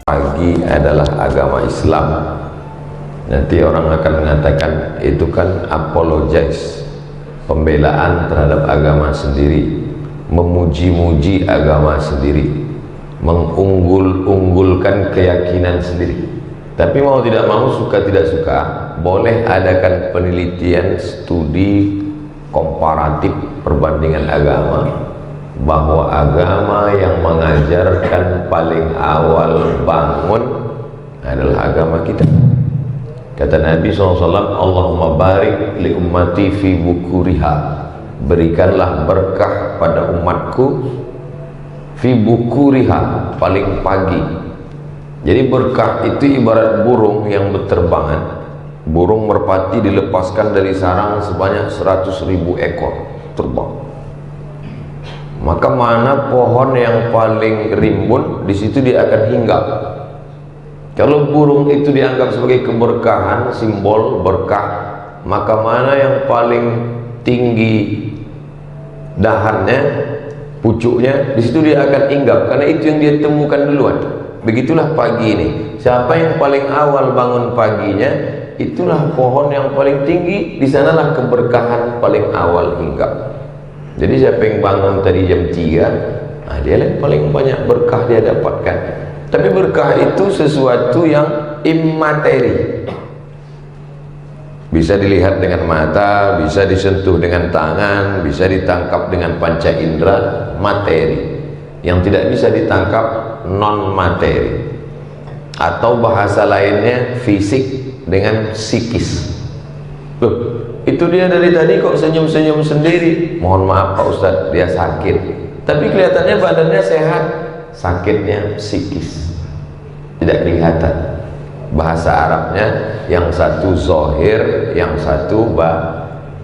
pagi adalah agama Islam. Nanti orang akan mengatakan itu kan apologize, pembelaan terhadap agama sendiri, memuji-muji agama sendiri, mengunggul-unggulkan keyakinan sendiri. Tapi mau tidak mau, suka tidak suka, boleh adakan penelitian, studi komparatif perbandingan agama, bahwa agama yang mengajarkan paling awal bangun adalah agama kita. Kata Nabi SAW, Allahumma barik li ummati fi bukuriha, berikanlah berkah pada umatku fi bukuriha, paling pagi. Jadi berkah itu ibarat burung yang berterbangan. Burung merpati dilepaskan dari sarang sebanyak 100.000 ekor terbang. Maka mana pohon yang paling rimbun, di situ dia akan hinggap. Kalau burung itu dianggap sebagai keberkahan, simbol berkah, maka mana yang paling tinggi dahannya, pucuknya, di situ dia akan hinggap, karena itu yang dia temukan duluan. Begitulah pagi ini. Siapa yang paling awal bangun paginya, itulah pohon yang paling tinggi, di sanalah keberkahan paling awal hinggap. Jadi siapa yang bangun tadi jam 3, dia lah paling banyak berkah dia dapatkan. Tapi berkah itu sesuatu yang imateri, bisa dilihat dengan mata, bisa disentuh dengan tangan, bisa ditangkap dengan panca indera, materi. Yang tidak bisa ditangkap non materi, atau bahasa lainnya fisik dengan psikis. Loh, itu dia dari tadi kok senyum-senyum sendiri. Mohon maaf Pak Ustadz, dia sakit, tapi kelihatannya badannya sehat. Sakitnya psikis, tidak kelihatan. Bahasa Arabnya yang satu zohir, yang satu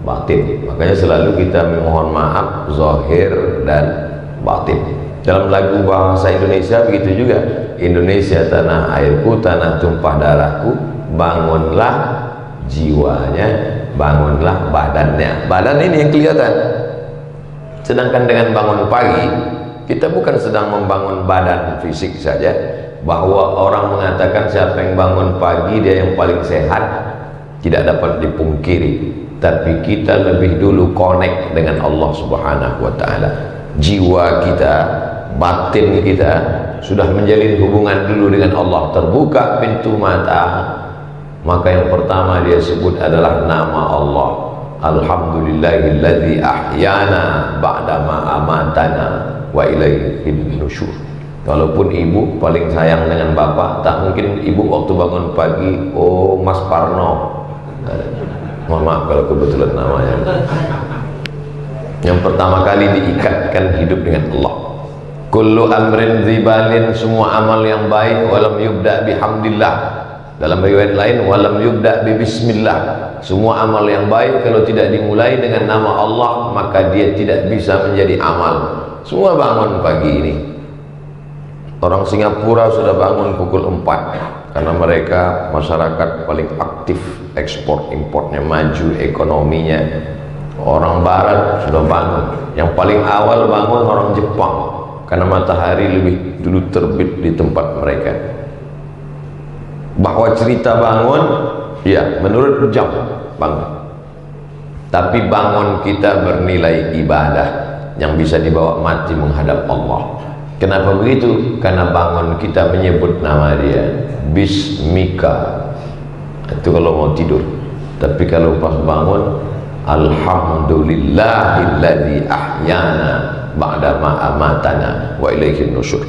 batin. Makanya selalu kita mohon maaf zohir dan batin. Dalam lagu bahasa Indonesia begitu juga. Indonesia tanah airku, tanah tumpah darahku, bangunlah jiwanya, bangunlah badannya. Badan ini yang kelihatan. Sedangkan dengan bangun pagi, kita bukan sedang membangun badan fisik saja. Bahwa orang mengatakan siapa yang bangun pagi dia yang paling sehat, tidak dapat dipungkiri. Tapi kita lebih dulu connect dengan Allah Subhanahu wa ta'ala. Jiwa kita, batin kita sudah menjalin hubungan dulu dengan Allah. Terbuka pintu mata, maka yang pertama dia sebut adalah nama Allah. Alhamdulillahilladzi ahyana ba'dama amatana wa ilaihin nusyur. Walaupun ibu paling sayang dengan bapak, tak mungkin ibu waktu bangun pagi, oh Mas Parno, mohon maaf kalau kebetulan namanya, yang pertama kali diikatkan hidup dengan Allah. Kullu amrin zibalin, semua amal yang baik, walam yubda bihamdillah. Dalam riwayat lain, walam yubda bi bismillah. Semua amal yang baik kalau tidak dimulai dengan nama Allah, maka dia tidak bisa menjadi amal. Semua bangun pagi ini. Orang Singapura sudah bangun pukul 4 karena mereka masyarakat paling aktif, ekspor importnya maju, ekonominya. Orang Barat sudah bangun. Yang paling awal bangun orang Jepang, karena matahari lebih dulu terbit di tempat mereka. Bahwa cerita bangun, ya menurut jam bangun. Tapi bangun kita bernilai ibadah yang bisa dibawa mati menghadap Allah. Kenapa begitu? Karena bangun kita menyebut nama dia, Bismika. Itu kalau mau tidur. Tapi kalau pas bangun, Alhamdulillahilladzi ahyana ba'dama amatana wa ilaihin nusyur.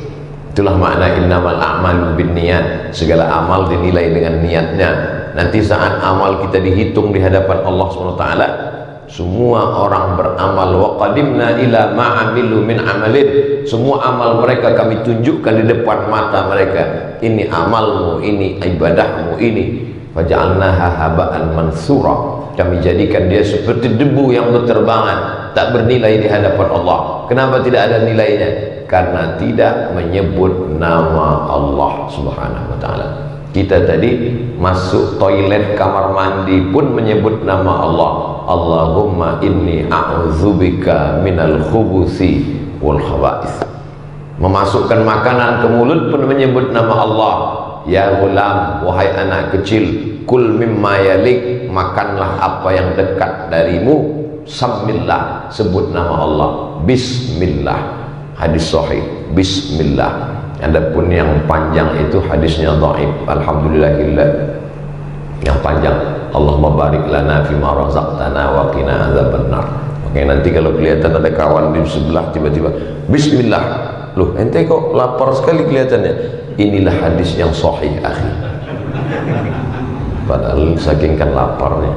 Itulah makna innamal a'malu binniyat. Segala amal dinilai dengan niatnya. Nanti saat amal kita dihitung di hadapan Allah SWT, semua orang beramal, wa qadimna ila ma'amilu min amalin, semua amal mereka kami tunjukkan di depan mata mereka. Ini amalmu, ini ibadahmu, ini faja'alnaha haba'an mansura. Kami jadikan dia seperti debu yang berterbangan, tak bernilai di hadapan Allah. Kenapa tidak ada nilainya? Karena tidak menyebut nama Allah Subhanahu wa ta'ala. Kita tadi masuk toilet kamar mandi pun menyebut nama Allah. Allahumma inni a'udzubika minal khubuthi wal khaba'ith. Memasukkan makanan ke mulut pun menyebut nama Allah. Ya ghulam, wahai anak kecil, kul mimma yalik, makanlah apa yang dekat darimu. Samillah, sebut nama Allah. Bismillah. Hadis sahih, bismillah. Adapun yang panjang itu hadisnya dhaif. Alhamdulillahillah. Yang panjang, Allahumma barik lana fima razaqtana wa qina adzabannar. Oke, nanti kalau kelihatan ada kawan di sebelah tiba-tiba bismillah, loh ente kok lapar sekali kelihatannya. Inilah hadis yang sahih, akhi. Padahal saking kan laparnya.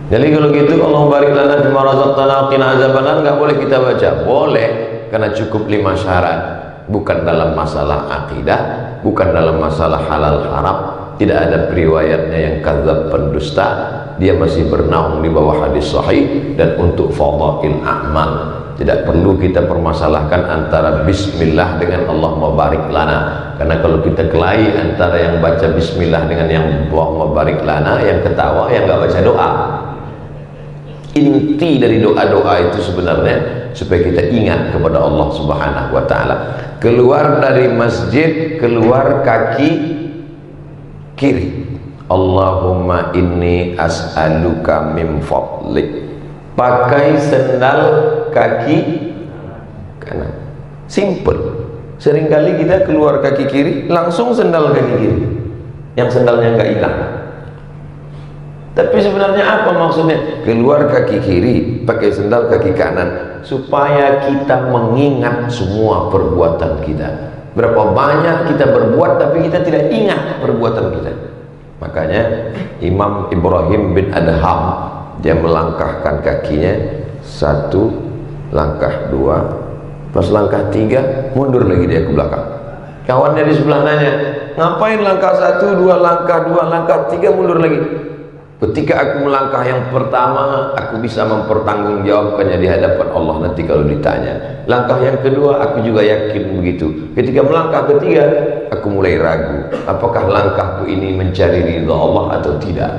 Jadi kalau gitu, Allahumma barik lana fima razaqtana wa qina adzabannar, enggak boleh kita baca. Boleh, karena cukup 5 syarat. Bukan dalam masalah akidah, bukan dalam masalah halal haram, tidak ada periwayatnya yang kadzab pendusta, dia masih bernaung di bawah hadis sahih. Dan untuk fadhail a'mal, tidak perlu kita permasalahkan antara bismillah dengan Allahumma barik lana, karena kalau kita kelahi antara yang baca bismillah dengan yang Allahumma barik lana, yang ketawa yang nggak baca doa. Inti dari doa-doa itu sebenarnya supaya kita ingat kepada Allah Subhanahu wa ta'ala. Keluar dari masjid, keluar kaki kiri, Allahumma inni as'aluka min fadlik. Pakai sendal kaki kanan. Simple. Seringkali kita keluar kaki kiri, langsung sendal kaki kiri, yang sendalnya nggak hilang. Tapi sebenarnya apa maksudnya? Keluar kaki kiri, pakai sendal kaki kanan, supaya kita mengingat semua perbuatan kita. Berapa banyak kita berbuat tapi kita tidak ingat perbuatan kita. Makanya Imam Ibrahim bin Adham, dia melangkahkan kakinya, 1 langkah, 2, pas langkah 3 mundur lagi dia ke belakang. Kawannya di sebelah nanya, ngapain langkah 1, 2 langkah, 2 langkah, 3 mundur lagi? Ketika aku melangkah yang pertama, aku bisa mempertanggungjawabkannya di hadapan Allah nanti kalau ditanya. Langkah yang kedua, aku juga yakin begitu. Ketika melangkah ketiga, aku mulai ragu, apakah langkahku ini mencari ridha Allah atau tidak.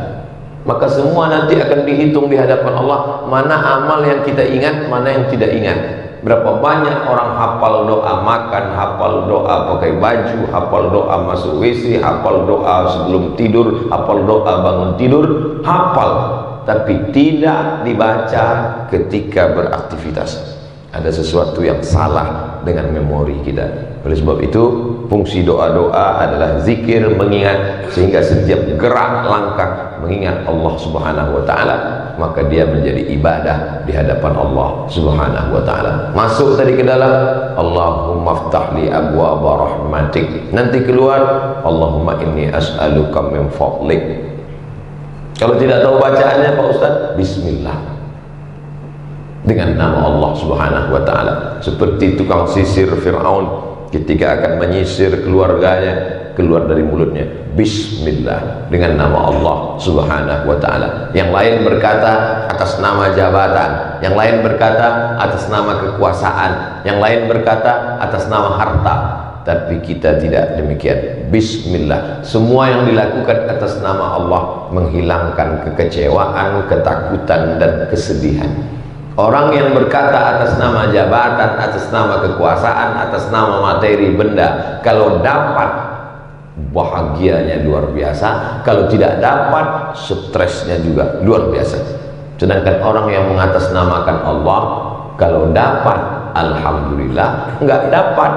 Maka semua nanti akan dihitung di hadapan Allah, mana amal yang kita ingat, mana yang tidak ingat. Berapa banyak orang hafal doa makan, hafal doa pakai baju, hafal doa masuk WC, hafal doa sebelum tidur, hafal doa bangun tidur, hafal, tapi tidak dibaca ketika beraktivitas. Ada sesuatu yang salah dengan memori kita. Oleh sebab itu, fungsi doa-doa adalah zikir, mengingat, sehingga setiap gerak langkah mengingat Allah Subhanahu wa ta'ala, maka dia menjadi ibadah di hadapan Allah Subhanahu wa ta'ala. Masuk tadi ke dalam, Allahumma ftahli abwaaba rahmatik. Nanti keluar, Allahumma inni as'aluka min fadlik. Kalau tidak tahu bacaannya Pak Ustaz, bismillah, dengan nama Allah Subhanahu wa ta'ala. Seperti tukang sisir Fir'aun ketika akan menyisir keluarganya, keluar dari mulutnya bismillah, dengan nama Allah Subhanahu wa ta'ala. Yang lain berkata atas nama jabatan, yang lain berkata atas nama kekuasaan, yang lain berkata atas nama harta. Tapi kita tidak demikian. Bismillah, semua yang dilakukan atas nama Allah menghilangkan kekecewaan, ketakutan dan kesedihan. Orang yang berkata atas nama jabatan, atas nama kekuasaan, atas nama materi benda, kalau dapat bahagianya luar biasa, kalau tidak dapat stresnya juga luar biasa. Sedangkan orang yang mengatasnamakan Allah, kalau dapat alhamdulillah, enggak dapat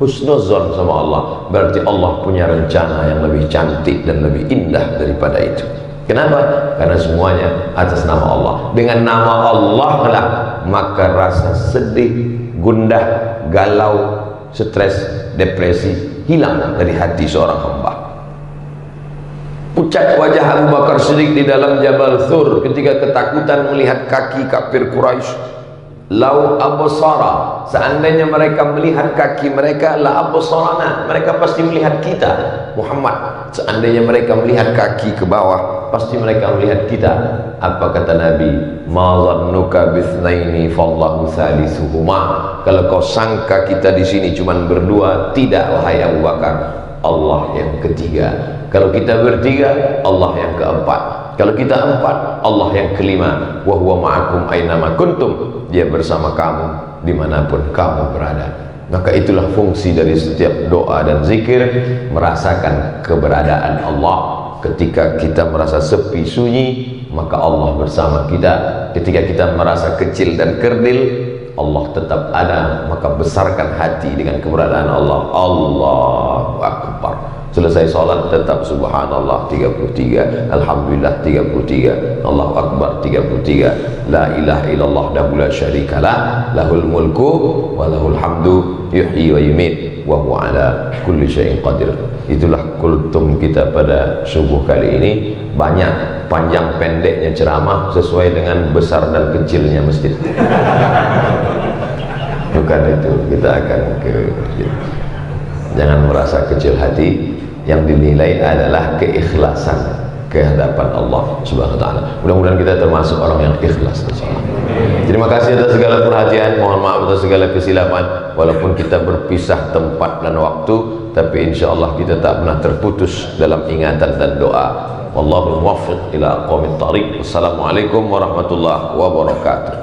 husnuzon sama Allah, berarti Allah punya rencana yang lebih cantik dan lebih indah daripada itu. Kenapa? Karena semuanya atas nama Allah. Dengan nama Allah lah maka rasa sedih, gundah, galau, stres, depresi hilang dari hati seorang hamba. Pucat wajah Abu Bakar Siddiq di dalam Jabal Thur ketika ketakutan melihat kaki kafir Quraisy. Lau absara, seandainya mereka melihat kaki mereka, la absarana, mereka pasti melihat kita Muhammad. Seandainya mereka melihat kaki ke bawah, pasti mereka melihat kita. Apa kata Nabi? Ma dhannuka bitsnaini fallahu salisuhuma. Kalau kau sangka kita di sini cuma berdua, tidak wahai Abu Bakar, Allah yang ketiga. Kalau kita bertiga, Allah yang keempat. Kalau kita empat, Allah yang kelima. Wa huwa ma'akum ainama kuntum. Dia bersama kamu dimanapun kamu berada. Maka itulah fungsi dari setiap doa dan zikir, merasakan keberadaan Allah. Ketika kita merasa sepi sunyi, maka Allah bersama kita. Ketika kita merasa kecil dan kerdil, Allah tetap ada. Maka besarkan hati dengan keberadaan Allah. Allahu Akbar. Selesai sholat tetap subhanallah 33, alhamdulillah 33, Allahu Akbar 33, la ilaha illallah la syarikalah, lahul mulku wa lahul hamdu yuhyi wa yumit wa huwa ala kulli syai'in qadir. Itulah kultum kita pada subuh kali ini. Banyak panjang pendeknya ceramah sesuai dengan besar dan kecilnya masjid. Bukan itu, kita akan ke masjid. Jangan merasa kecil hati. Yang dinilai adalah keikhlasan ke hadapan Allah Subhanahu wa taala. Mudah-mudahan kita termasuk orang yang ikhlas insyaallah. Terima kasih atas segala perhatian, mohon maaf atas segala kesilapan. Walaupun kita berpisah tempat dan waktu, tapi insyaallah kita tak pernah terputus dalam ingatan dan doa. Wallahu muwaffiq ila aqwamit thariq. Wassalamualaikum warahmatullahi wabarakatuh.